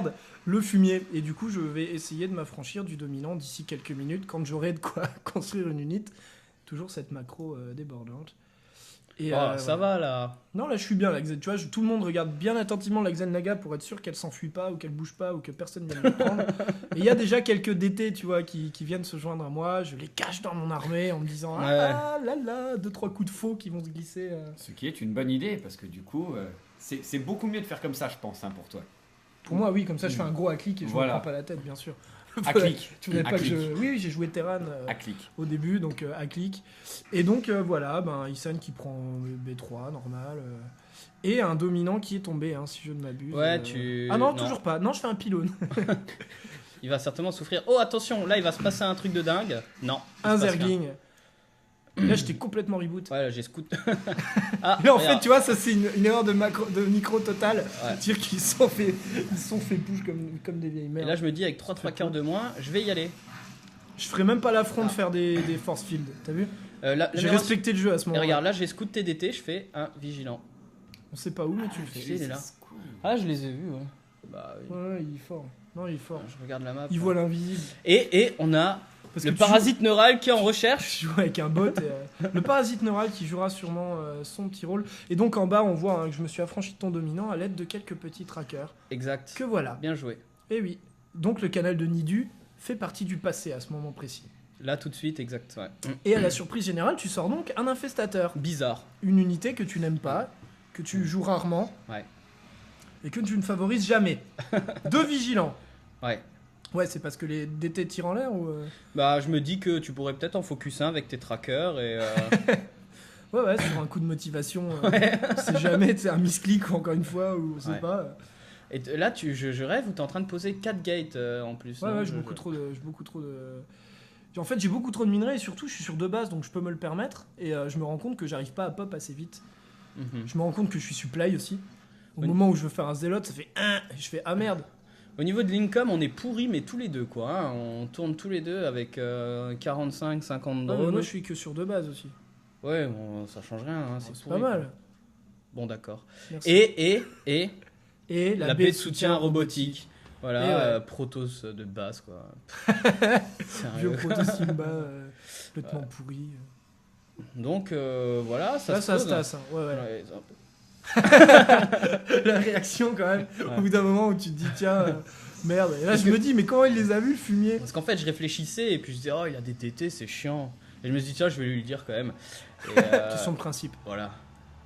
merde le fumier. Et du coup, je vais essayer de m'affranchir du dominant d'ici quelques minutes quand j'aurai de quoi construire une unité. Toujours cette macro débordante. Et, Ça va là. Non, là je suis bien. La Xen, tu vois, tout le monde regarde bien attentivement la Xel'Naga pour être sûr qu'elle s'enfuit pas ou qu'elle bouge pas ou que personne vienne la prendre. Et il y a déjà quelques DT, tu vois, qui viennent se joindre à moi. Je les cache dans mon armée en me disant ah là là, 2-3 coups de faux qui vont se glisser. Ce qui est une bonne idée parce que du coup, c'est beaucoup mieux de faire comme ça, je pense, hein, pour toi. Pour moi, oui, comme ça je fais un gros à-clic et je Voilà. me prends pas la tête, bien sûr. À-clic. Tu voulais pas que je... Oui, j'ai joué Terran À-clic. au début, donc à-clic. Et donc voilà, Isan qui prend B3, normal. Et un dominant qui est tombé, hein, si je ne m'abuse. Ouais, tu. Ah non, toujours pas. Non, je fais un pylône. Il va certainement souffrir. Oh, attention, là il va se passer un truc de dingue. Non. Un Zergling. Là, j'étais complètement reboot. Ouais, là j'ai scout. Là, en fait, tu vois, ça c'est une erreur de micro totale. Ouais. Dire qu'ils se sont fait push comme des vieilles Et mères. là je me dis avec 3 quarts de moins, je vais y aller. Je ferai même pas l'affront de faire des force field. T'as vu? Là, J'ai respecté le jeu à ce Et moment-là. regarde, là j'ai scout TDT, je fais un vigilant. On sait pas où, mais tu le Tu sais, fais. il est là. Ah, je les ai vus, ouais. Bah oui. Ouais, il est fort. Non, il est fort. Je regarde la map. Il voit l'invisible. Et on a Parce le que tu parasite neural qui est en recherche. Je joue avec un bot. Le parasite neural qui jouera sûrement son petit rôle. Et donc en bas, on voit que je me suis affranchi de ton dominant à l'aide de quelques petits trackers. Exact. Que voilà. Bien joué. Et oui. Donc le canal de Nidu fait partie du passé à ce moment précis. Là tout de suite, exact. Ouais. Et à la surprise générale, tu sors donc un infestateur. Bizarre. Une unité que tu n'aimes pas, que tu joues rarement. Ouais. Et que tu ne favorises jamais. 2 vigilants. Ouais. Ouais, c'est parce que les DT tirent en l'air ou... Bah je me dis que tu pourrais peut-être en focus un avec tes trackers et... Ouais, sur un coup de motivation. C'est jamais, c'est un misclick encore une fois, ou on sait Ouais. pas. Et là je rêve où t'es en train de poser 4 gates en plus. non, Ouais, j'ai beaucoup trop de... En fait, j'ai beaucoup trop de minerais et surtout, je suis sur 2 bases, donc je peux me le permettre. Et je me rends compte que j'arrive pas à pop assez vite. Mhm. Je me rends compte que je suis supply aussi. Au Oui. moment où je veux faire un zélote, ça fait et je fais ah merde. Au niveau de l'income, on est pourris mais tous les deux quoi. Hein. On tourne tous les deux avec 45, 50 Ah, mais drones. moi, je suis que sur 2 bases aussi. Ouais, bon, ça change rien. Hein, C'est pourri, pas mal. quoi. Bon d'accord. Merci. Et la la baie de soutien robotique. Voilà, Et ouais. Protoss de base quoi. Vieux Sérieux. proto Simba, complètement pourri. Donc voilà, ça Là, se ça pose. se tasse. Hein. Ouais. Ouais, La réaction, quand même, Ouais. au bout d'un moment où tu te dis, tiens, merde. Et là, je me dis, mais comment il les a vus, le fumier? Parce qu'en fait, je réfléchissais et puis je disais, oh, il a des TT, c'est chiant. Et je me suis dit, tiens, je vais lui le dire quand même. Et, Question de principe. voilà,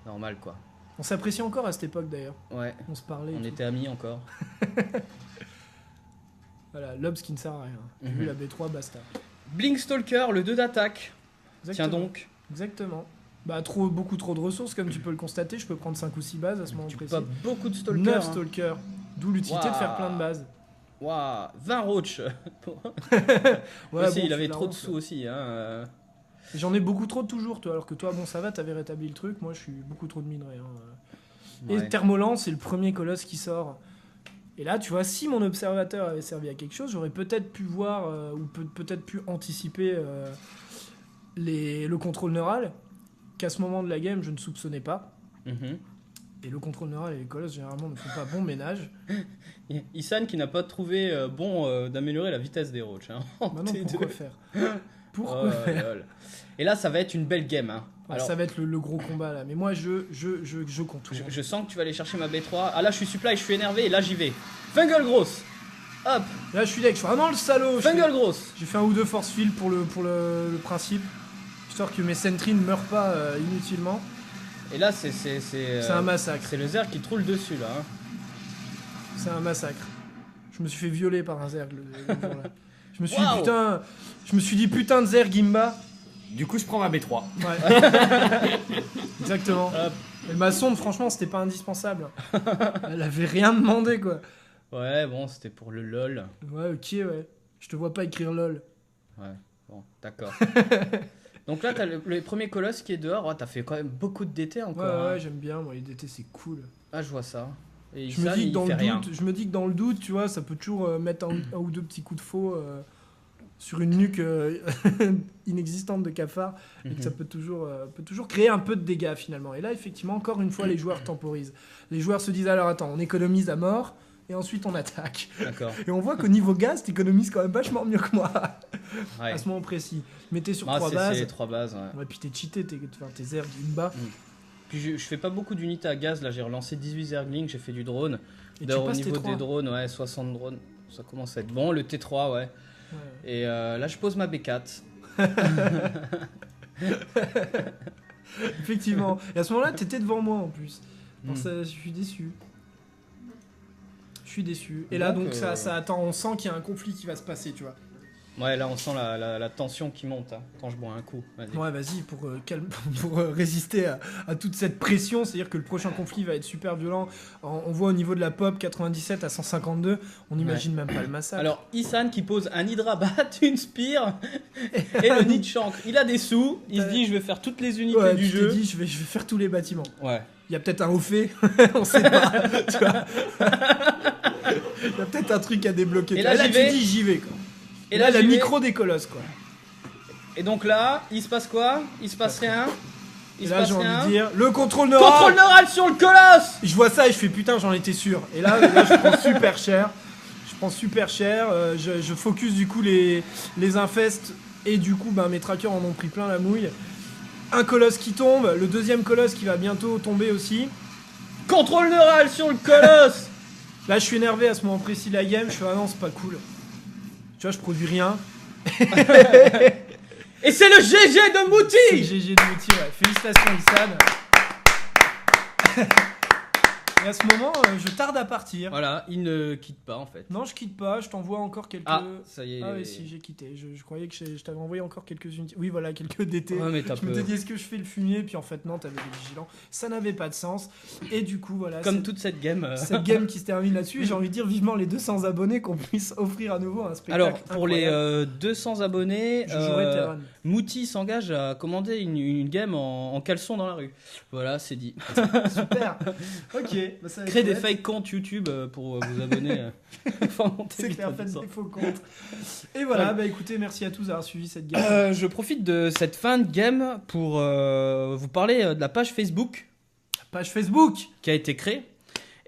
normal quoi. On s'apprécie encore à cette époque, d'ailleurs. Ouais, On se parlait. on et tout. était amis encore. Voilà, l'obs qui ne sert à rien. J'ai Mhm. vu la B3, basta. Blinkstalker, le 2 d'attaque. Tiens Exactement. donc, Exactement. Bah, beaucoup trop de ressources, comme tu peux le constater. Je peux prendre 5 ou 6 bases à ce moment tu précis. popes beaucoup de stalkers. 9 hein. stalkers. D'où l'utilité de faire plein de bases. Waouh, 20 roach. Ouais, aussi, bon, il avait tu trop de l'as sous aussi. Hein. J'en ai beaucoup trop toujours, toi. Alors que toi, bon, ça va, t'avais rétabli le truc. Moi, je suis beaucoup trop de minerais. Hein. Ouais. Et Thermolan, c'est le premier colosse qui sort. Et là, tu vois, si mon observateur avait servi à quelque chose, j'aurais peut-être pu voir ou peut-être pu anticiper le contrôle neural, qu'à ce moment de la game, je ne soupçonnais pas. Mhm. Et le contrôle neural et les colosses, généralement, ne font pas bon ménage. Isan qui n'a pas trouvé bon d'améliorer la vitesse des roach. Hein. Maintenant, T2. pourquoi faire Pourquoi Oh, faire lol. Et là, ça va être une belle game. Hein. Ouais, Alors, ça va être le gros combat, là. Mais moi, je contourne. je sens que tu vas aller chercher ma B3. Ah là, je suis supply, je suis énervé et là, j'y vais. Fungal grosse. Hop, Là, je suis deck. Je suis vraiment le salaud. Fungal grosse. J'ai fait un ou deux force field pour le principe, histoire que mes sentries ne meurent pas inutilement. Et là, c'est un massacre. C'est le Zer qui troule dessus là. Hein. C'est un massacre. Je me suis fait violer par un Zerg le jour-là. Je me suis Waouh. je me suis dit putain de Zerg Gimba. Du coup, je prends ma B3. Ouais. Exactement. Hop. Et ma sonde, franchement, c'était pas indispensable. Elle avait rien demandé, quoi. Ouais, bon, c'était pour le lol. Ouais, ok, ouais. Je te vois pas écrire lol. Ouais, bon, d'accord. Donc là, t'as le premier colosse qui est dehors. Oh, t'as fait quand même beaucoup de DT Ouais, encore. ouais, hein. j'aime bien. Moi, les DT, c'est cool. Ah, je vois ça. Et Je me, Isan, dis que il dans fait le rien. doute, je me dis que dans le doute, tu vois, ça peut toujours mettre un ou deux petits coups de faux sur une nuque inexistante de cafard et que ça peut toujours créer un peu de dégâts finalement. Et là, effectivement, encore une fois, les joueurs temporisent. Les joueurs se disent alors attends, on économise à mort, et ensuite on attaque. D'accord. Et on voit qu'au niveau gaz, t'économises quand même vachement mieux que moi Ouais. à ce moment précis. Mais t'es sur Ah, 3 c'est bases. les 3 bases, ouais. Ouais, puis t'es cheaté, tes airs d'une bas. Puis je fais pas beaucoup d'unités à gaz, là j'ai relancé 18 Zerglings, j'ai fait du drone. Et tu D'ailleurs au passes niveau T3. des drones, ouais, 60 drones, ça commence à être bon. Le T3, ouais. Ouais. Et là je pose ma B4. Effectivement. Et à ce moment-là, t'étais devant moi en plus. Mm. Alors ça, je suis déçu. Je suis déçu. Et là, Donc, donc, ça attend. On sent qu'il y a un conflit qui va se passer, tu vois. Ouais, là on sent la tension qui monte hein, quand je bois un coup. Vas-y. Ouais, vas-y, pour résister à toute cette pression, c'est-à-dire que le prochain conflit va être super violent. On voit au niveau de la pop 97 à 152, on n'imagine même pas le massacre. Alors, Isan qui pose un Hydrabat, une Spire et le nid de chancre. Il a des sous, il se dit je vais faire toutes les unités ouais, du tu t'es jeu. dit, je vais faire tous les bâtiments. Ouais. Il y a peut-être un haut fait, on sait pas. Tu vois. Il y a peut-être un truc à débloquer. Et Tu là, vois, j'y tu vais. dis j'y vais quoi. Et Là, la j'y vais. micro des colosses quoi. Et donc là, il se passe quoi? Il se passe rien. Il Et se là, passe j'ai envie rien. de dire le contrôle neural. Contrôle neural sur le colosse. Je vois ça et je fais putain, j'en étais sûr. Et là je prends super cher. Je prends super cher. Je focus du coup les infestes et du coup mes trackers en ont pris plein la mouille. Un colosse qui tombe, le deuxième colosse qui va bientôt tomber aussi. Contrôle neural sur le colosse. Là je suis énervé à ce moment précis de la game. Je fais ah non c'est pas cool. Tu vois je produis rien. Et c'est le GG de C'est Mouti. GG de Mouti, ouais. Félicitations Issad. Et à ce moment, je tarde à partir. Voilà, il ne quitte pas en fait. Non, je quitte pas, je t'envoie encore quelques... Ah, ça y est. Ah oui, si, j'ai quitté. Je croyais que je t'avais envoyé encore quelques unités. Oui, voilà, quelques DT. Ouais, mais t'as Je me peu. dit, est-ce que je fais le fumier? Puis en fait, non, t'avais des vigilants. Ça n'avait pas de sens. Et du coup, voilà. Comme cette- toute cette game. Cette game qui se termine là-dessus. Et j'ai envie de dire vivement les 200 abonnés qu'on puisse offrir à nouveau un spectacle. Alors, pour les incroyable. 200 abonnés, Je jouerai Terran. Mouti s'engage à commander une game en caleçon dans la rue. Voilà, c'est dit. Super. Ok. Bah, ça va être Créez des chouette. fake comptes YouTube pour vous abonner. Enfin, monter C'est vite clair, à faites 200. des faux comptes. Et voilà, Ouais. bah écoutez, merci à tous d'avoir suivi cette game. Je profite de cette fin de game pour vous parler de la page Facebook Page Facebook. qui a été créée.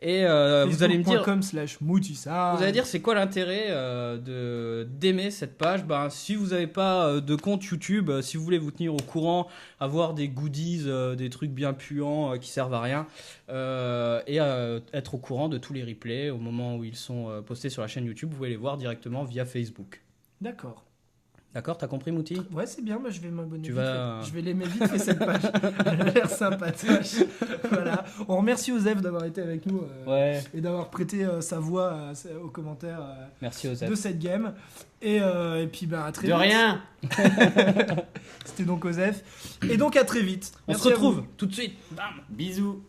Et vous allez me dire, facebook.com/moutissa. vous allez dire c'est quoi l'intérêt d'aimer cette page. Ben, si vous n'avez pas de compte YouTube, si vous voulez vous tenir au courant, avoir des goodies, des trucs bien puants qui servent à rien, et être au courant de tous les replays au moment où ils sont postés sur la chaîne YouTube, vous pouvez les voir directement via Facebook. D'accord. D'accord, t'as compris Mouti? Ouais, c'est bien, bah, je vais m'abonner. Tu vite vas- fait. Je vais l'aimer vite fait cette page. Elle a l'air sympatoche. Voilà. On remercie Osef d'avoir été avec nous Ouais, et d'avoir prêté sa voix aux commentaires merci Osef. de cette game. Et puis bah, à très De vite. rien. C'était donc Osef. Et donc à très vite. On Merci se à retrouve vous. tout de suite. Bam. Bisous.